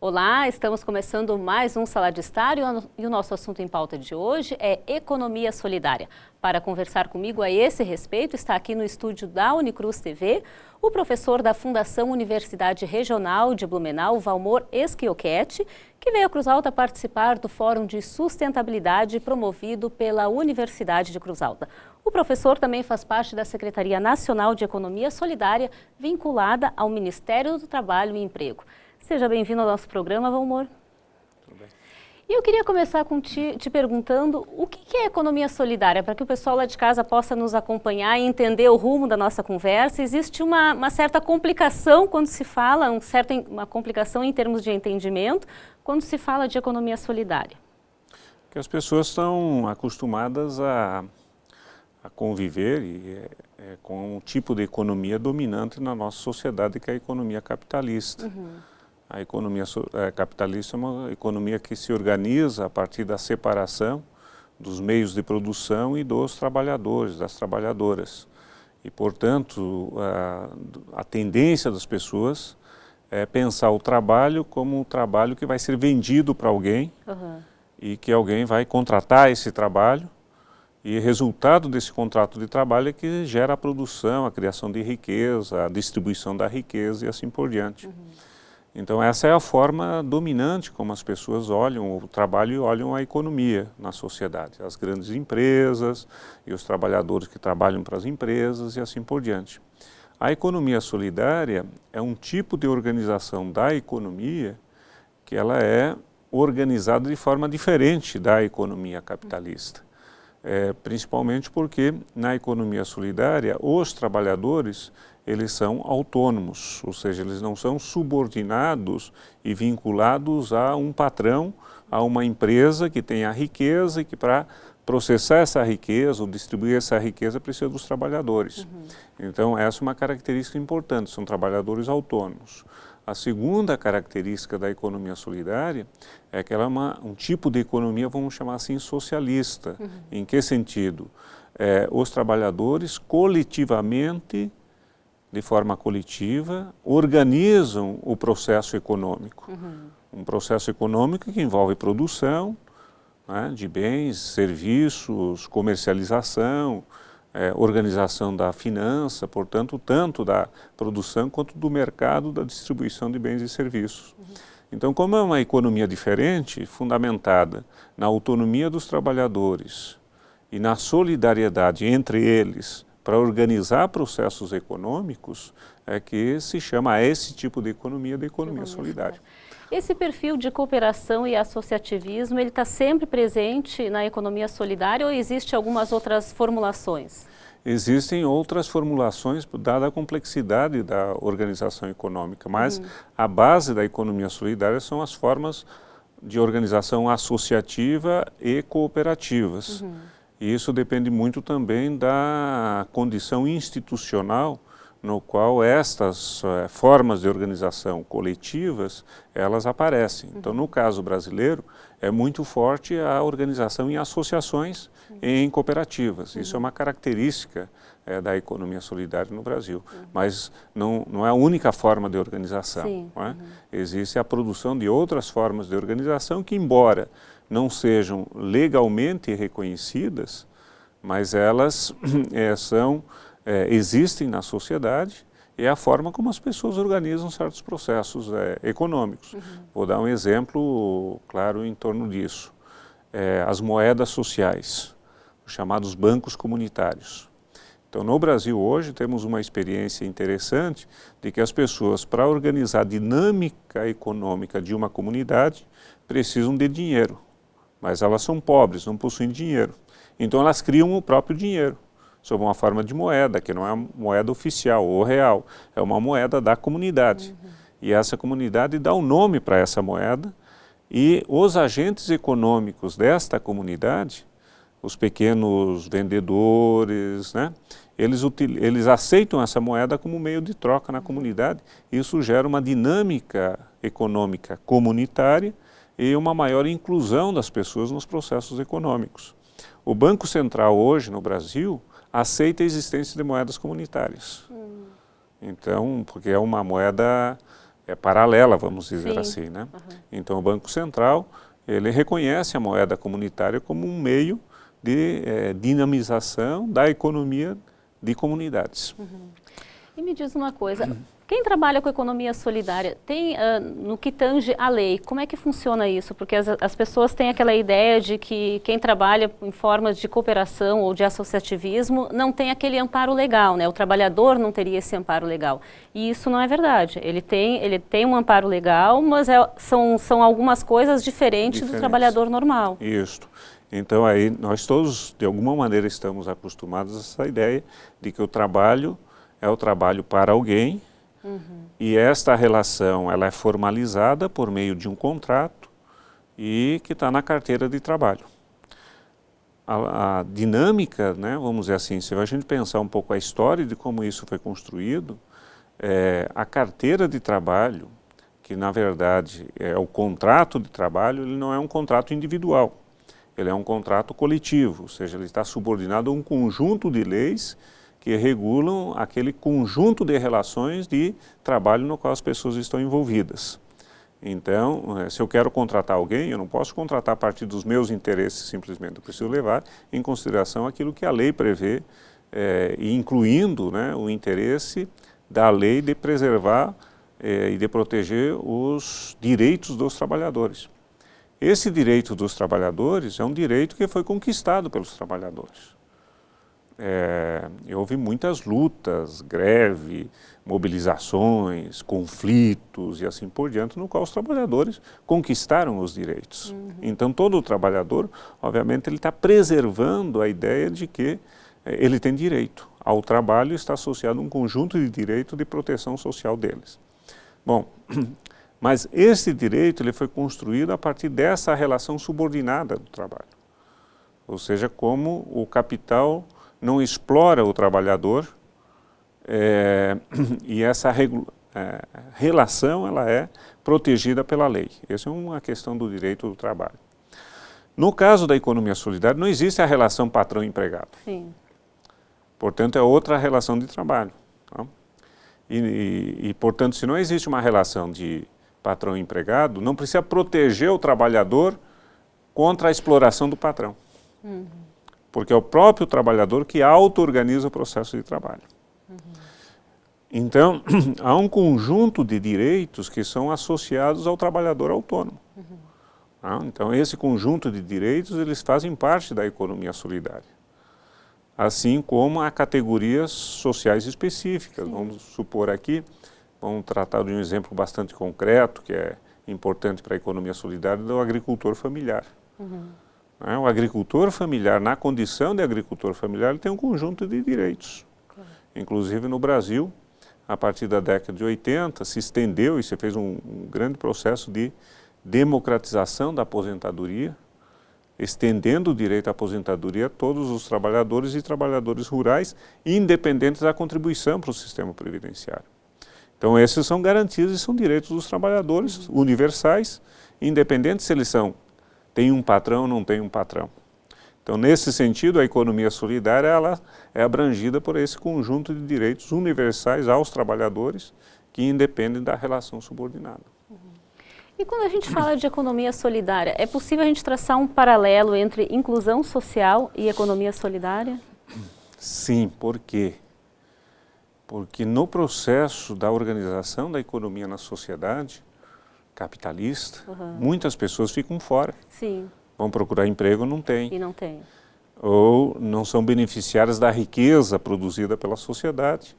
Olá, estamos começando mais um Sala de Estar e o nosso assunto em pauta de hoje é economia solidária. Para conversar comigo a esse respeito, está aqui no estúdio da Unicruz TV o professor da Fundação Universidade Regional de Blumenau, Valmor Schiochetti, que veio a Cruz Alta participar do Fórum de Sustentabilidade promovido pela Universidade de Cruz Alta. O professor também faz parte da Secretaria Nacional de Economia Solidária, vinculada ao Ministério do Trabalho e Emprego. Seja bem-vindo ao nosso programa, Valmor. Tudo bem. E eu queria começar te perguntando o que é economia solidária, para que o pessoal lá de casa possa nos acompanhar e entender o rumo da nossa conversa. Existe uma certa complicação quando se fala, uma complicação em termos de entendimento, quando se fala de economia solidária. Porque as pessoas estão acostumadas a conviver com um tipo de economia dominante na nossa sociedade, que é a economia capitalista. Uhum. A economia capitalista é uma economia que se organiza a partir da separação dos meios de produção e dos trabalhadores, das trabalhadoras. E, portanto, a tendência das pessoas é pensar o trabalho como um trabalho que vai ser vendido para alguém. Uhum. E que alguém vai contratar esse trabalho e o resultado desse contrato de trabalho é que gera a produção, a criação de riqueza, a distribuição da riqueza e assim por diante. Uhum. Então essa é a forma dominante como as pessoas olham o trabalho e olham a economia na sociedade. As grandes empresas e os trabalhadores que trabalham para as empresas e assim por diante. A economia solidária é um tipo de organização da economia que ela é organizada de forma diferente da economia capitalista. Principalmente porque na economia solidária os trabalhadores eles são autônomos, ou seja, eles não são subordinados e vinculados a um patrão, a uma empresa que tem a riqueza e que para processar essa riqueza ou distribuir essa riqueza precisa dos trabalhadores. Uhum. Então essa é uma característica importante, são trabalhadores autônomos. A segunda característica da economia solidária é que ela é um tipo de economia, vamos chamar assim, socialista. Uhum. Em que sentido? Os trabalhadores coletivamente, de forma coletiva, organizam o processo econômico. Uhum. Um processo econômico que envolve produção, né, de bens, serviços, comercialização, organização da finança, portanto, tanto da produção quanto do mercado da distribuição de bens e serviços. Uhum. Então, como é uma economia diferente, fundamentada na autonomia dos trabalhadores e na solidariedade entre eles para organizar processos econômicos, é que se chama esse tipo de economia solidária. Esse perfil de cooperação e associativismo, ele está sempre presente na economia solidária ou existem algumas outras formulações? Existem outras formulações, dada a complexidade da organização econômica, mas a base da economia solidária são as formas de organização associativa e cooperativas. E isso depende muito também da condição institucional no qual estas formas de organização coletivas, elas aparecem. Então, no caso brasileiro, é muito forte a organização em associações e em cooperativas. Isso é uma característica da economia solidária no Brasil. Mas não é a única forma de organização. Não é? Existe a produção de outras formas de organização que, embora não sejam legalmente reconhecidas, mas elas existem na sociedade e é a forma como as pessoas organizam certos processos econômicos. Vou dar um exemplo claro em torno disso. As moedas sociais, os chamados bancos comunitários. Então, no Brasil hoje temos uma experiência interessante de que as pessoas, para organizar a dinâmica econômica de uma comunidade, precisam de dinheiro, mas elas são pobres, não possuem dinheiro. Então elas criam o próprio dinheiro, sob uma forma de moeda, que não é uma moeda oficial ou real, é uma moeda da comunidade. E essa comunidade dá um nome para essa moeda e os agentes econômicos desta comunidade, os pequenos vendedores, né, eles aceitam essa moeda como meio de troca na comunidade. Isso gera uma dinâmica econômica comunitária e uma maior inclusão das pessoas nos processos econômicos. O Banco Central hoje no Brasil aceita a existência de moedas comunitárias. Então, porque é uma moeda paralela, vamos dizer Sim. assim, né? Então o Banco Central, ele reconhece a moeda comunitária como um meio de dinamização da economia de comunidades. E me diz uma coisa, quem trabalha com economia solidária, tem, no que tange a lei, como é que funciona isso? Porque as pessoas têm aquela ideia de que quem trabalha em formas de cooperação ou de associativismo não tem aquele amparo legal, né? O trabalhador não teria esse amparo legal. E isso não é verdade. Ele tem um amparo legal, mas são algumas coisas diferentes do trabalhador normal. Isso. Então aí nós todos, de alguma maneira, estamos acostumados a essa ideia de que o trabalho é o trabalho para alguém, e esta relação ela é formalizada por meio de um contrato e que está na carteira de trabalho. A dinâmica, né, vamos dizer assim, se a gente pensar um pouco a história de como isso foi construído, a carteira de trabalho, que na verdade é o contrato de trabalho, ele não é um contrato individual, ele é um contrato coletivo, ou seja, ele está subordinado a um conjunto de leis que regulam aquele conjunto de relações de trabalho no qual as pessoas estão envolvidas. Então, se eu quero contratar alguém, eu não posso contratar a partir dos meus interesses simplesmente, eu preciso levar em consideração aquilo que a lei prevê, e incluindo, né, o interesse da lei de preservar e de proteger os direitos dos trabalhadores. Esse direito dos trabalhadores é um direito que foi conquistado pelos trabalhadores. Houve muitas lutas, greve, mobilizações, conflitos e assim por diante, no qual os trabalhadores conquistaram os direitos. Então todo trabalhador, obviamente, ele está preservando a ideia de que ele tem direito. Ao trabalho está associado um conjunto de direitos de proteção social deles. Bom, mas esse direito ele foi construído a partir dessa relação subordinada do trabalho. Ou seja, como o capital não explora o trabalhador, e essa relação ela é protegida pela lei. Essa é uma questão do direito do trabalho. No caso da economia solidária, não existe a relação patrão-empregado. Sim. Portanto, é outra relação de trabalho. Tá? Portanto, se não existe uma relação de patrão-empregado, não precisa proteger o trabalhador contra a exploração do patrão. Porque é o próprio trabalhador que auto-organiza o processo de trabalho. Então, há um conjunto de direitos que são associados ao trabalhador autônomo. Então, esse conjunto de direitos, eles fazem parte da economia solidária. Assim como há categorias sociais específicas. Sim. Vamos supor aqui, vamos tratar de um exemplo bastante concreto, que é importante para a economia solidária, do agricultor familiar. O agricultor familiar, na condição de agricultor familiar, ele tem um conjunto de direitos. Claro. Inclusive no Brasil, a partir da década de 80, se estendeu e se fez um grande processo de democratização da aposentadoria, estendendo o direito à aposentadoria a todos os trabalhadores e trabalhadores rurais, independentes da contribuição para o sistema previdenciário. Então esses são garantias e são direitos dos trabalhadores universais, independente se eles têm um patrão ou não têm um patrão. Então, nesse sentido, a economia solidária ela é abrangida por esse conjunto de direitos universais aos trabalhadores que independem da relação subordinada. E quando a gente fala de economia solidária, é possível a gente traçar um paralelo entre inclusão social e economia solidária? Sim, por quê? Porque no processo da organização da economia na sociedade capitalista, muitas pessoas ficam fora. Sim. Vão procurar emprego, não tem. E não tem. Ou não são beneficiárias da riqueza produzida pela sociedade.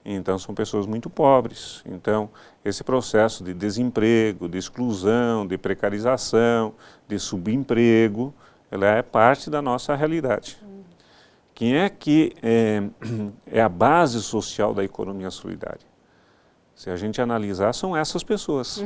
Então, são pessoas muito pobres. Então, esse processo de desemprego, de exclusão, de precarização, de subemprego, ela é parte da nossa realidade. Quem é que é a base social da economia solidária? Se a gente analisar, são essas pessoas,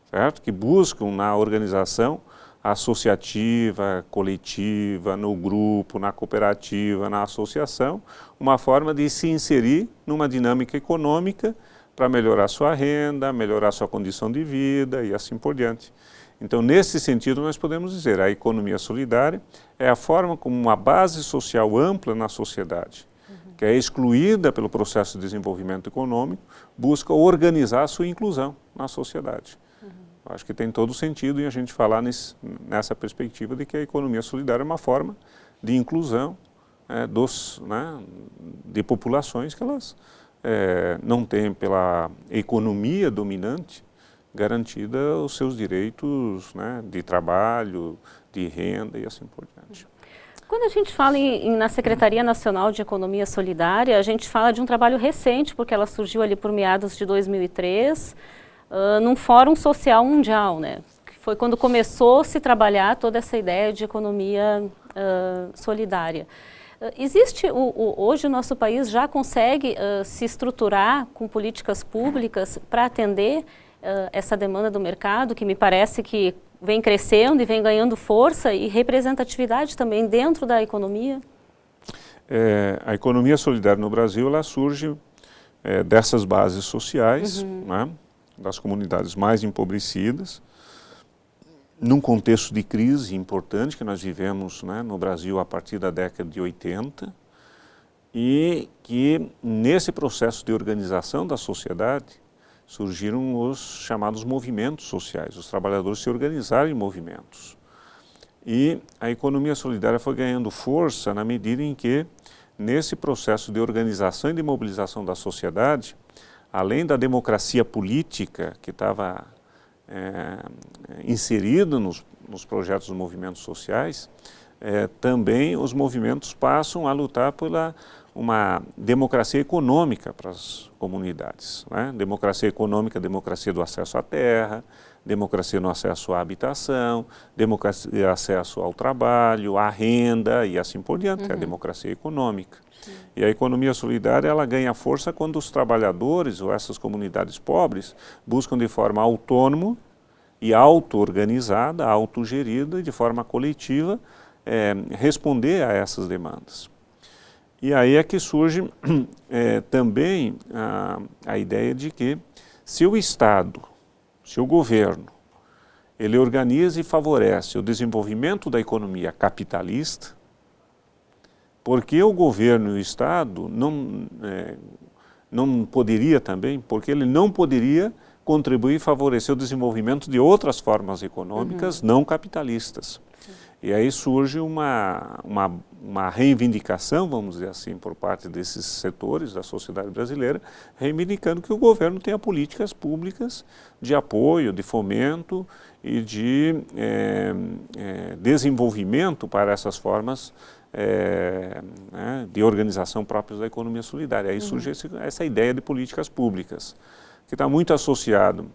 certo? Que buscam na organização associativa, coletiva, no grupo, na cooperativa, na associação, uma forma de se inserir numa dinâmica econômica para melhorar sua renda, melhorar sua condição de vida e assim por diante. Então, nesse sentido, nós podemos dizer, a economia solidária é a forma como uma base social ampla na sociedade, que é excluída pelo processo de desenvolvimento econômico, busca organizar a sua inclusão na sociedade. Eu acho que tem todo sentido em a gente falar nessa perspectiva de que a economia solidária é uma forma de inclusão de populações que elas não têm, pela economia dominante, garantida os seus direitos, né, de trabalho, de renda e assim por diante. Quando a gente fala na Secretaria Nacional de Economia Solidária, a gente fala de um trabalho recente, porque ela surgiu ali por meados de 2003, num Fórum Social Mundial, né? Que foi quando começou a se trabalhar toda essa ideia de economia solidária. Hoje o nosso país já consegue se estruturar com políticas públicas para atender essa demanda do mercado, que me parece que vem crescendo e vem ganhando força e representatividade também dentro da economia? A economia solidária no Brasil, ela surge dessas bases sociais, né, das comunidades mais empobrecidas, num contexto de crise importante que nós vivemos, né, no Brasil a partir da década de 80, e que nesse processo de organização da sociedade surgiram os chamados movimentos sociais, os trabalhadores se organizaram em movimentos. E a economia solidária foi ganhando força na medida em que, nesse processo de organização e de mobilização da sociedade, além da democracia política que estava inserida nos projetos dos movimentos sociais, também os movimentos passam a lutar por uma democracia econômica para as comunidades, né? Democracia econômica, democracia do acesso à terra, democracia no acesso à habitação, democracia acesso ao trabalho, à renda e assim por diante, a democracia econômica. Sim. E a economia solidária, ela ganha força quando os trabalhadores ou essas comunidades pobres buscam de forma autônoma e auto-organizada, autogerida e de forma coletiva responder a essas demandas. E aí é que surge também a ideia de que se o Estado, se o governo, ele organiza e favorece o desenvolvimento da economia capitalista, porque o governo e o Estado não poderia também, porque ele não poderia contribuir e favorecer o desenvolvimento de outras formas econômicas não capitalistas. E aí surge uma reivindicação, vamos dizer assim, por parte desses setores da sociedade brasileira, reivindicando que o governo tenha políticas públicas de apoio, de fomento e de desenvolvimento para essas formas de organização próprias da economia solidária. Aí surge essa ideia de políticas públicas, que está muito associado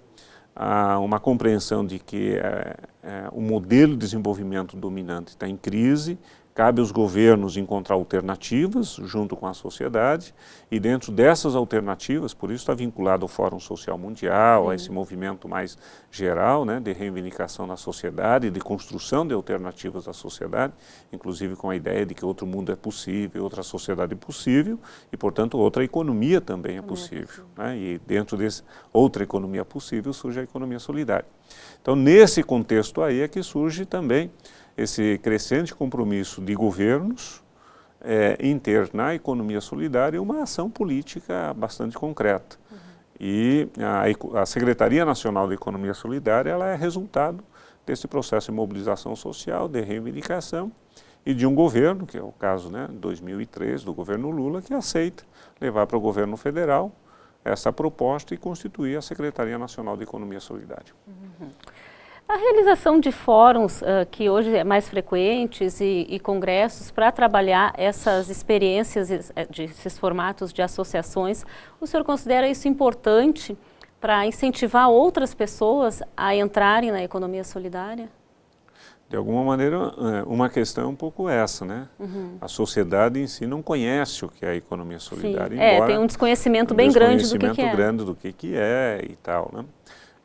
a uma compreensão de que o modelo de desenvolvimento dominante está em crise, cabe aos governos encontrar alternativas junto com a sociedade e dentro dessas alternativas, por isso está vinculado ao Fórum Social Mundial, a esse movimento mais geral, né, de reivindicação na sociedade, de construção de alternativas à sociedade, inclusive com a ideia de que outro mundo é possível, outra sociedade é possível e, portanto, outra economia também é possível. Né, e dentro dessa outra economia possível surge a economia solidária. Então, nesse contexto aí é que surge também esse crescente compromisso de governos em ter na economia solidária uma ação política bastante concreta. E a Secretaria Nacional de Economia Solidária, ela é resultado desse processo de mobilização social, de reivindicação e de um governo, que é o caso, né, 2003, do governo Lula, que aceita levar para o governo federal essa proposta e constituir a Secretaria Nacional de Economia Solidária. A realização de fóruns que hoje é mais frequentes e congressos para trabalhar essas experiências, esses formatos de associações, o senhor considera isso importante para incentivar outras pessoas a entrarem na economia solidária? De alguma maneira, uma questão é um pouco essa, né? A sociedade em si não conhece o que é a economia solidária, embora tem um desconhecimento bem grande do que é. grande do que é e tal, né?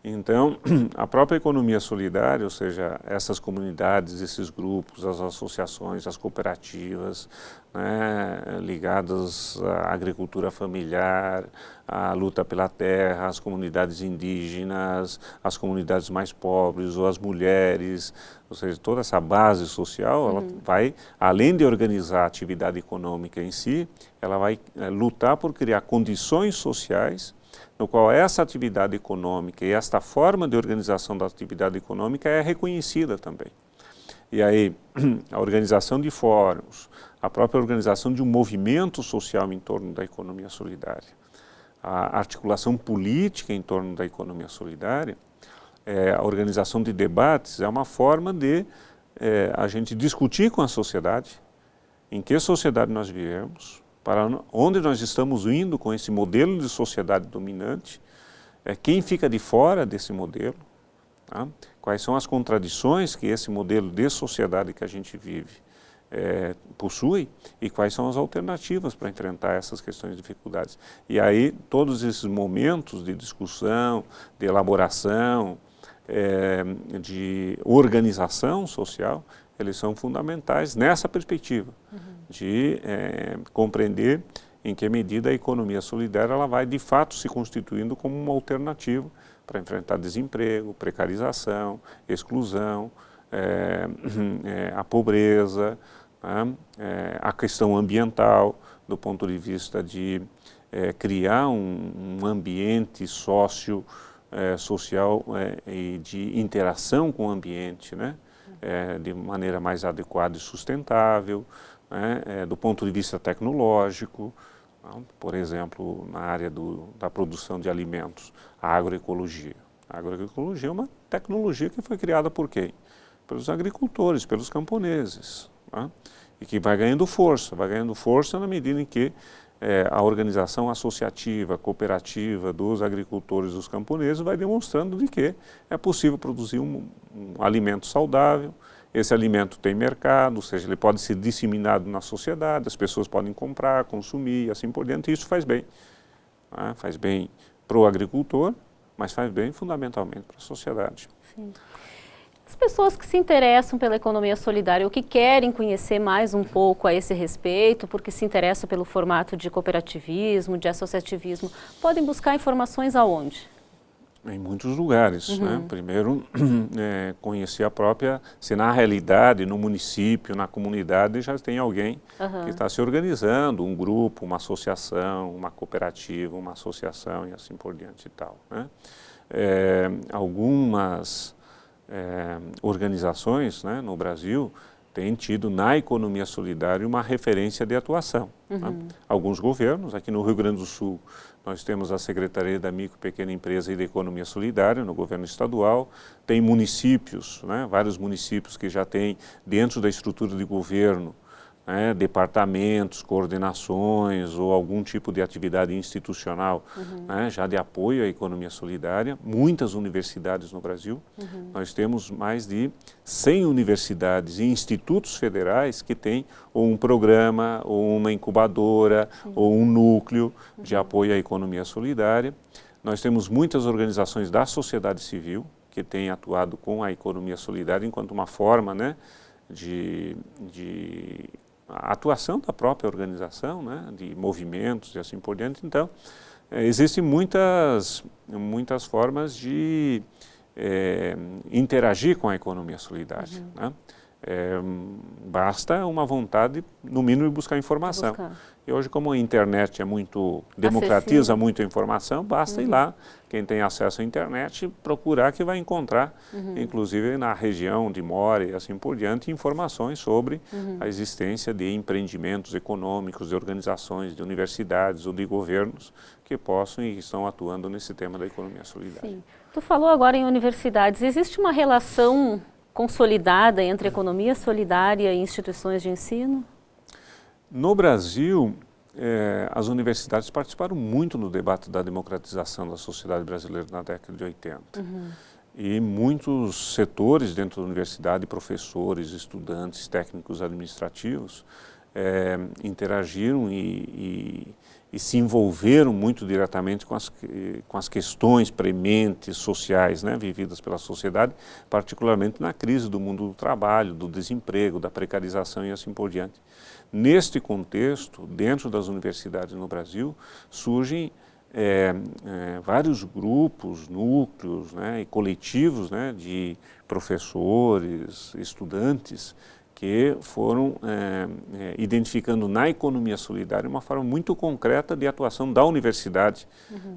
Então, a própria economia solidária, ou seja, essas comunidades, esses grupos, as associações, as cooperativas, né, ligadas à agricultura familiar, à luta pela terra, as comunidades indígenas, as comunidades mais pobres ou as mulheres, ou seja, toda essa base social, ela vai, além de organizar a atividade econômica em si, ela vai lutar por criar condições sociais no qual essa atividade econômica e esta forma de organização da atividade econômica é reconhecida também. E aí, a organização de fóruns, a própria organização de um movimento social em torno da economia solidária, a articulação política em torno da economia solidária, a organização de debates é uma forma de a gente discutir com a sociedade em que sociedade nós vivemos, para onde nós estamos indo com esse modelo de sociedade dominante, quem fica de fora desse modelo, tá? Quais são as contradições que esse modelo de sociedade que a gente vive possui e quais são as alternativas para enfrentar essas questões de dificuldades. E aí todos esses momentos de discussão, de elaboração, de organização social, eles são fundamentais nessa perspectiva de compreender em que medida a economia solidária ela vai de fato se constituindo como uma alternativa para enfrentar desemprego, precarização, exclusão, a pobreza, né, a questão ambiental, do ponto de vista de criar um ambiente social e de interação com o ambiente, né? De maneira mais adequada e sustentável, né? Do ponto de vista tecnológico, por exemplo, na área da produção de alimentos, a agroecologia. A agroecologia é uma tecnologia que foi criada por quem? Pelos agricultores, pelos camponeses, né? E que vai ganhando força na medida em que a organização associativa, cooperativa dos agricultores e dos camponeses vai demonstrando de que é possível produzir um alimento saudável, esse alimento tem mercado, ou seja, ele pode ser disseminado na sociedade, as pessoas podem comprar, consumir e assim por diante, e isso faz bem. Né? Faz bem para o agricultor, mas faz bem fundamentalmente para a sociedade. Sim. As pessoas que se interessam pela economia solidária ou que querem conhecer mais um pouco a esse respeito, porque se interessam pelo formato de cooperativismo, de associativismo, podem buscar informações aonde? Em muitos lugares, né? Primeiro, conhecer a própria, se na realidade, no município, na comunidade, já tem alguém que está se organizando, um grupo, uma associação, uma cooperativa, uma associação e assim por diante e tal, né? Algumas organizações, né, no Brasil têm tido na economia solidária uma referência de atuação. Né? Alguns governos, aqui no Rio Grande do Sul, nós temos a Secretaria da Micro e Pequena Empresa e da Economia Solidária, no governo estadual. Tem municípios, né, vários municípios que já têm dentro da estrutura de governo, né, departamentos, coordenações ou algum tipo de atividade institucional, né, já de apoio à economia solidária. Muitas universidades no Brasil. Nós temos mais de 100 universidades e institutos federais que têm ou um programa, ou uma incubadora, ou um núcleo de apoio à economia solidária. Nós temos muitas organizações da sociedade civil que têm atuado com a economia solidária enquanto uma forma, né, de a atuação da própria organização, né, de movimentos e assim por diante. Então, existem muitas formas de interagir com a economia solidária. Né? Basta uma vontade, no mínimo, de buscar informação. E hoje, como a internet é muito, democratiza muito a informação, basta ir lá, quem tem acesso à internet, procurar que vai encontrar, inclusive na região onde mora e assim por diante, informações sobre a existência de empreendimentos econômicos, de organizações, de universidades ou de governos que possam e estão atuando nesse tema da economia solidária. Sim. Tu falou agora em universidades, existe uma relação consolidada entre economia solidária e instituições de ensino? No Brasil, as universidades participaram muito no debate da democratização da sociedade brasileira na década de 80. E muitos setores dentro da universidade, professores, estudantes, técnicos administrativos, interagiram e se envolveram muito diretamente com as questões prementes sociais, né, vividas pela sociedade, particularmente na crise do mundo do trabalho, do desemprego, da precarização e assim por diante. Neste contexto, dentro das universidades no Brasil, surgem vários grupos, núcleos, né, e coletivos, né, de professores, estudantes, que foram identificando na economia solidária uma forma muito concreta de atuação da universidade,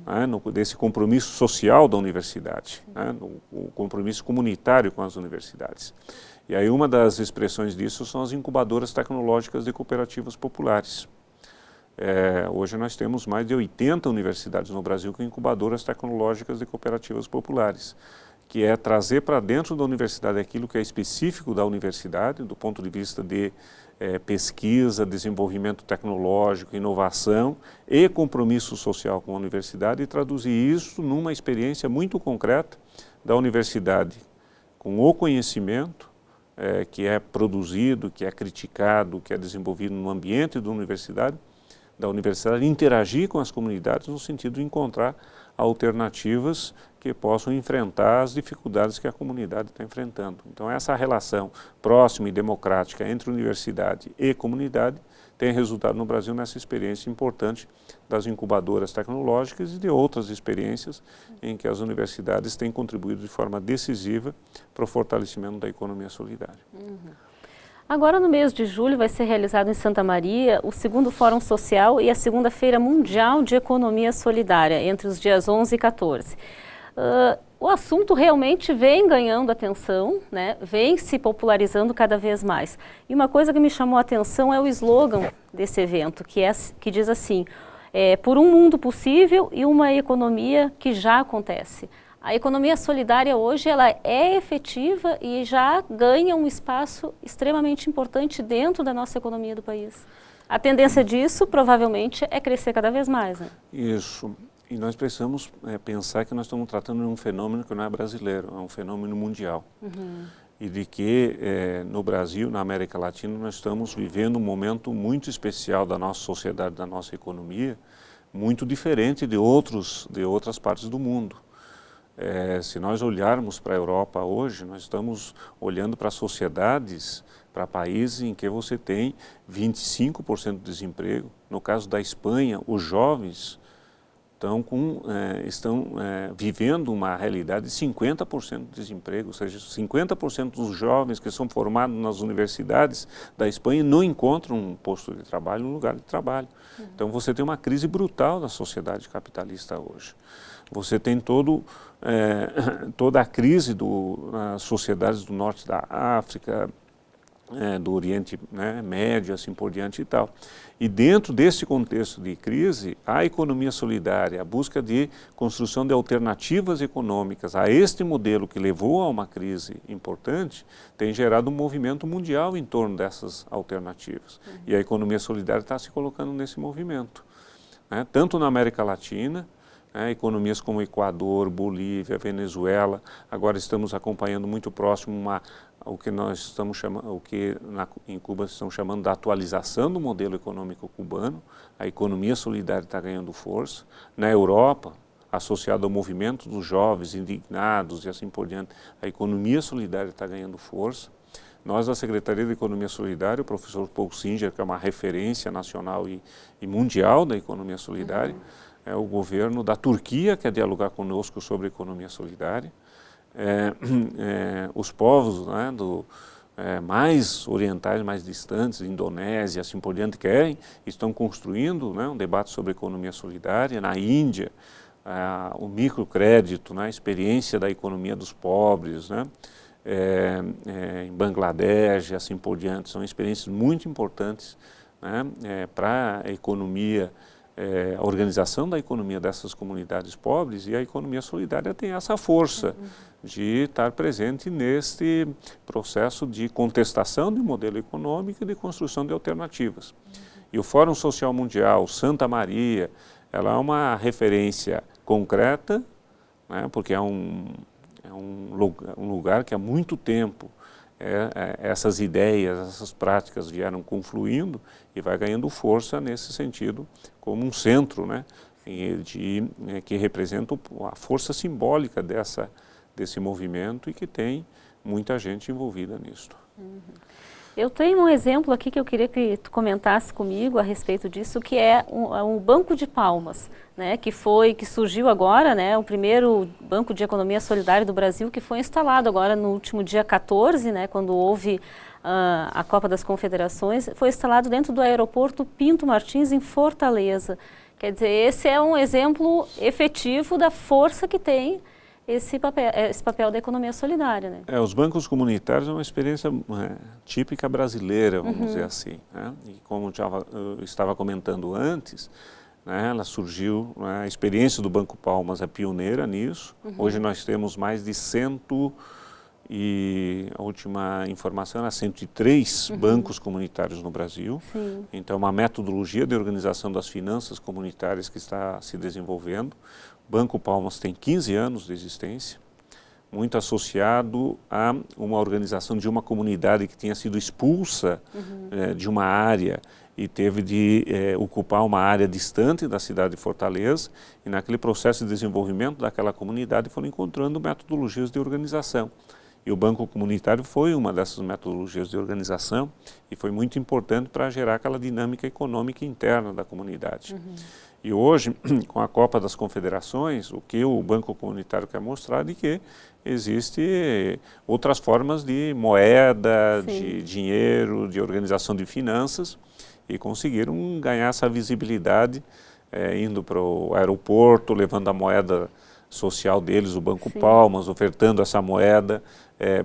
né, desse compromisso social da universidade, né, o compromisso comunitário com as universidades. E aí uma das expressões disso são as incubadoras tecnológicas de cooperativas populares. Hoje nós temos mais de 80 universidades no Brasil com incubadoras tecnológicas de cooperativas populares, que é trazer para dentro da universidade aquilo que é específico da universidade, do ponto de vista de pesquisa, desenvolvimento tecnológico, inovação e compromisso social com a universidade, e traduzir isso numa experiência muito concreta da universidade, com o conhecimento que é produzido, que é criticado, que é desenvolvido no ambiente da universidade, interagir com as comunidades no sentido de encontrar alternativas que possam enfrentar as dificuldades que a comunidade está enfrentando. Então essa relação próxima e democrática entre universidade e comunidade tem resultado no Brasil nessa experiência importante das incubadoras tecnológicas e de outras experiências em que as universidades têm contribuído de forma decisiva para o fortalecimento da economia solidária. Agora, no mês de julho, vai ser realizado em Santa Maria o segundo Fórum Social e a segunda Feira Mundial de Economia Solidária, entre os dias 11 e 14. O assunto realmente vem ganhando atenção, né? Vem se popularizando cada vez mais. E uma coisa que me chamou a atenção é o slogan desse evento, que diz assim, por um mundo possível e uma economia que já acontece. A economia solidária hoje ela é efetiva e já ganha um espaço extremamente importante dentro da nossa economia do país. A tendência disso, provavelmente, é crescer cada vez mais, né? Isso. E nós precisamos pensar que nós estamos tratando de um fenômeno que não é brasileiro, é um fenômeno mundial. E de que no Brasil, na América Latina, nós estamos vivendo um momento muito especial da nossa sociedade, da nossa economia, muito diferente de outras partes do mundo. Se nós olharmos para a Europa hoje, nós estamos olhando para sociedades, para países em que você tem 25% de desemprego. No caso da Espanha, os jovens estão vivendo uma realidade de 50% de desemprego, ou seja, 50% dos jovens que são formados nas universidades da Espanha não encontram um posto de trabalho, um lugar de trabalho. Então você tem uma crise brutal da sociedade capitalista hoje. Você tem toda a crise das sociedades do norte da África, do Oriente, né, Médio, assim por diante e tal. E dentro desse contexto de crise, a economia solidária, a busca de construção de alternativas econômicas a este modelo que levou a uma crise importante, tem gerado um movimento mundial em torno dessas alternativas. E a economia solidária está se colocando nesse movimento, né, tanto na América Latina, economias como Equador, Bolívia, Venezuela. Agora estamos acompanhando muito próximo o que nós estamos chamando, em Cuba estamos chamando de atualização do modelo econômico cubano. A economia solidária está ganhando força. Na Europa, associado ao movimento dos jovens indignados e assim por diante, a economia solidária está ganhando força. Nós, da Secretaria de Economia Solidária, o professor Paul Singer, que é uma referência nacional e mundial da economia solidária, é o governo da Turquia quer dialogar conosco sobre economia solidária. Os povos, né, mais orientais, mais distantes, Indonésia, assim por diante, estão construindo, né, um debate sobre economia solidária. Na Índia, o microcrédito, né, a experiência da economia dos pobres, né, em Bangladesh, assim por diante, são experiências muito importantes, né, para a economia, a organização da economia dessas comunidades pobres, e a economia solidária tem essa força de estar presente neste processo de contestação do modelo econômico e de construção de alternativas. E o Fórum Social Mundial Santa Maria, ela é uma referência concreta, né, porque é um lugar que há muito tempo essas ideias, essas práticas vieram confluindo e vai ganhando força nesse sentido, como um centro, né, que representa a força simbólica desse movimento e que tem muita gente envolvida nisso. Eu tenho um exemplo aqui que eu queria que tu comentasse comigo a respeito disso, que é um banco de palmas, né, que surgiu agora, né, o primeiro banco de economia solidária do Brasil, que foi instalado agora no último dia 14, né, quando houve a Copa das Confederações, foi instalado dentro do aeroporto Pinto Martins, em Fortaleza. Quer dizer, esse é um exemplo efetivo da força que tem esse papel da economia solidária, né? Os bancos comunitários é uma experiência típica brasileira, vamos dizer assim, né? E como eu estava comentando antes, né, ela surgiu, a experiência do Banco Palmas é pioneira nisso. Hoje nós temos mais de a última informação era 103 bancos comunitários no Brasil. Sim. Então, uma metodologia de organização das finanças comunitárias que está se desenvolvendo. Banco Palmas tem 15 anos de existência, muito associado a uma organização de uma comunidade que tinha sido expulsa de uma área e teve de ocupar uma área distante da cidade de Fortaleza, e naquele processo de desenvolvimento daquela comunidade foram encontrando metodologias de organização. E o Banco Comunitário foi uma dessas metodologias de organização e foi muito importante para gerar aquela dinâmica econômica interna da comunidade. E hoje, com a Copa das Confederações, o que o Banco Comunitário quer mostrar é que existem outras formas de moeda, de dinheiro, de organização de finanças, e conseguiram ganhar essa visibilidade indo para o aeroporto, levando a moeda social deles, o Banco Palmas, ofertando essa moeda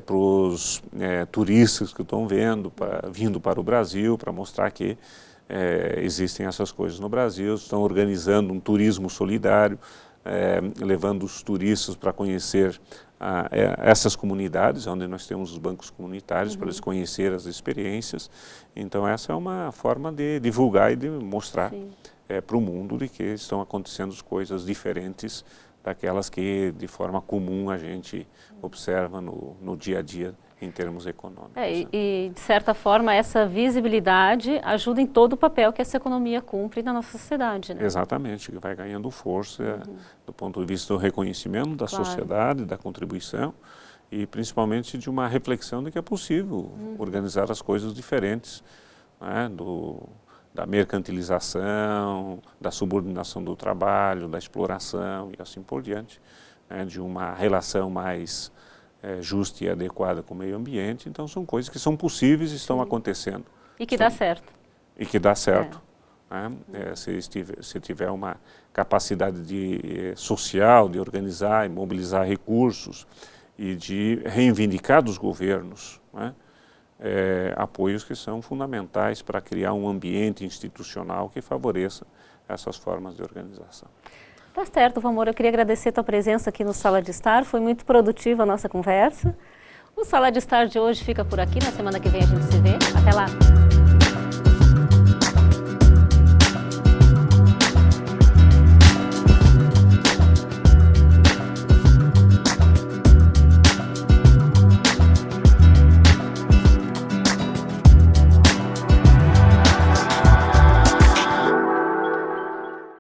para os turistas que estão vindo para o Brasil, para mostrar que existem essas coisas no Brasil. Estão organizando um turismo solidário, levando os turistas para conhecer essas comunidades, onde nós temos os bancos comunitários, para eles conhecerem as experiências. Então, essa é uma forma de divulgar e de mostrar para o mundo de que estão acontecendo coisas diferentes daquelas que, de forma comum, a gente observa no dia a dia em termos econômicos. E, de certa forma, essa visibilidade ajuda em todo o papel que essa economia cumpre na nossa sociedade, né? Exatamente, que vai ganhando força do ponto de vista do reconhecimento da sociedade, da contribuição, e principalmente de uma reflexão de que é possível organizar as coisas diferentes, né, da mercantilização, da subordinação do trabalho, da exploração e assim por diante, né, de uma relação mais justa e adequada com o meio ambiente. Então, são coisas que são possíveis e estão acontecendo. E que dá certo. E que dá certo. Né? Se tiver uma capacidade social de organizar e mobilizar recursos e de reivindicar dos governos, né, apoios que são fundamentais para criar um ambiente institucional que favoreça essas formas de organização. Tá certo, Valmor, eu queria agradecer a tua presença aqui no Sala de Estar, foi muito produtiva a nossa conversa. O Sala de Estar de hoje fica por aqui, na semana que vem a gente se vê. Até lá!